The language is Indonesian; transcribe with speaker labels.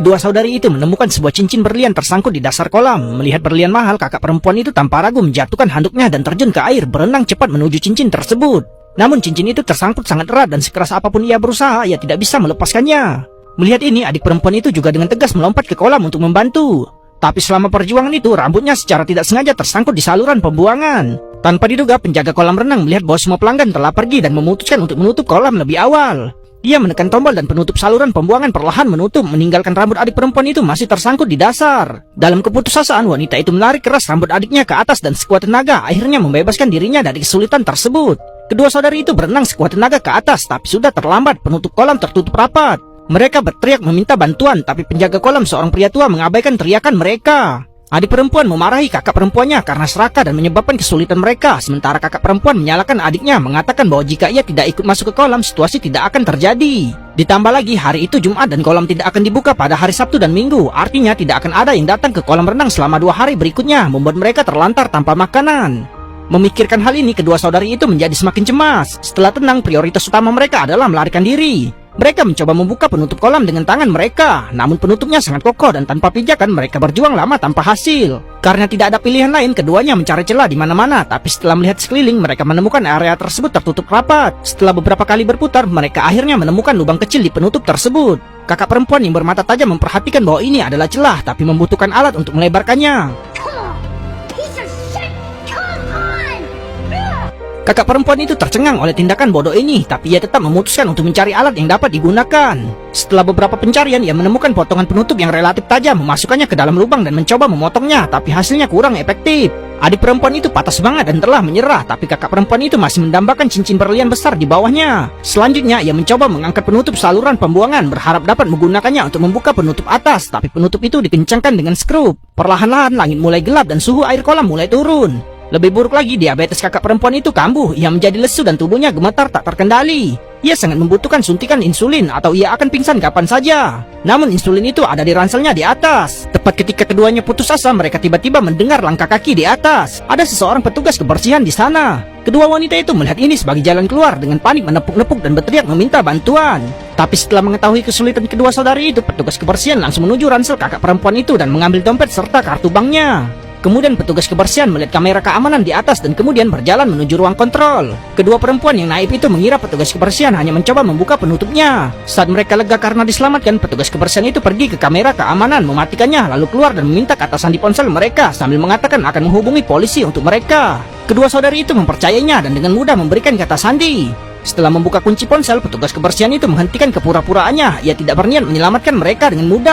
Speaker 1: Kedua saudari itu menemukan sebuah cincin berlian tersangkut di dasar kolam. Melihat berlian mahal, kakak perempuan itu tanpa ragu menjatuhkan handuknya dan terjun ke air, berenang cepat menuju cincin tersebut. Namun cincin itu tersangkut sangat erat dan sekeras apapun ia berusaha, ia tidak bisa melepaskannya. Melihat ini, adik perempuan itu juga dengan tegas melompat ke kolam untuk membantu. Tapi selama perjuangan itu, rambutnya secara tidak sengaja tersangkut di saluran pembuangan. Tanpa diduga, penjaga kolam renang melihat bahwa semua pelanggan telah pergi dan memutuskan untuk menutup kolam lebih awal. Dia menekan tombol dan penutup saluran pembuangan perlahan menutup, meninggalkan rambut adik perempuan itu masih tersangkut di dasar. Dalam keputusasaan, wanita itu menarik keras rambut adiknya ke atas dan sekuat tenaga akhirnya membebaskan dirinya dari kesulitan tersebut. Kedua saudari itu berenang sekuat tenaga ke atas, tapi sudah terlambat, penutup kolam tertutup rapat. Mereka berteriak meminta bantuan, tapi penjaga kolam seorang pria tua mengabaikan teriakan mereka. Adik perempuan memarahi kakak perempuannya karena serakah dan menyebabkan kesulitan mereka, sementara kakak perempuan menyalahkan adiknya, mengatakan bahwa jika ia tidak ikut masuk ke kolam, situasi tidak akan terjadi. Ditambah lagi, hari itu Jumat dan kolam tidak akan dibuka pada hari Sabtu dan Minggu, artinya tidak akan ada yang datang ke kolam renang selama 2 hari berikutnya, membuat mereka terlantar tanpa makanan. Memikirkan hal ini, kedua saudari itu menjadi semakin cemas. Setelah tenang, prioritas utama mereka adalah melarikan diri. Mereka mencoba membuka penutup kolam dengan tangan mereka, namun penutupnya sangat kokoh dan tanpa pijakan mereka berjuang lama tanpa hasil. Karena tidak ada pilihan lain, keduanya mencari celah di mana-mana, tapi setelah melihat sekeliling, mereka menemukan area tersebut tertutup rapat. Setelah beberapa kali berputar, mereka akhirnya menemukan lubang kecil di penutup tersebut. Kakak perempuan yang bermata tajam memperhatikan bahwa ini adalah celah, tapi membutuhkan alat untuk melebarkannya. Kakak perempuan itu tercengang oleh tindakan bodoh ini, tapi ia tetap memutuskan untuk mencari alat yang dapat digunakan. Setelah beberapa pencarian, ia menemukan potongan penutup yang relatif tajam, memasukkannya ke dalam lubang dan mencoba memotongnya, tapi hasilnya kurang efektif. Adik perempuan itu patah semangat dan telah menyerah, tapi kakak perempuan itu masih mendambakan cincin berlian besar di bawahnya. Selanjutnya, ia mencoba mengangkat penutup saluran pembuangan, berharap dapat menggunakannya untuk membuka penutup atas, tapi penutup itu dikencangkan dengan skrup. Perlahan-lahan, langit mulai gelap dan suhu air kolam mulai turun. Lebih buruk lagi, diabetes kakak perempuan itu kambuh. Ia menjadi lesu dan tubuhnya gemetar tak terkendali. Ia sangat membutuhkan suntikan insulin atau ia akan pingsan kapan saja. Namun insulin itu ada di ranselnya di atas. Tepat ketika keduanya putus asa, mereka tiba-tiba mendengar langkah kaki di atas. Ada seseorang petugas kebersihan di sana. Kedua wanita itu melihat ini sebagai jalan keluar, dengan panik menepuk-nepuk dan berteriak meminta bantuan. Tapi setelah mengetahui kesulitan kedua saudari itu, petugas kebersihan langsung menuju ransel kakak perempuan itu dan mengambil dompet serta kartu banknya. Kemudian petugas kebersihan melihat kamera keamanan di atas dan kemudian berjalan menuju ruang kontrol. Kedua perempuan yang naif itu mengira petugas kebersihan hanya mencoba membuka penutupnya. Saat mereka lega karena diselamatkan, petugas kebersihan itu pergi ke kamera keamanan, mematikannya, lalu keluar dan meminta ke atasan di ponsel mereka sambil mengatakan akan menghubungi polisi untuk mereka. Kedua saudari itu mempercayainya dan dengan mudah memberikan kata sandi. Setelah membuka kunci ponsel, petugas kebersihan itu menghentikan kepura-puraannya. Ia tidak berniat menyelamatkan mereka dengan mudah.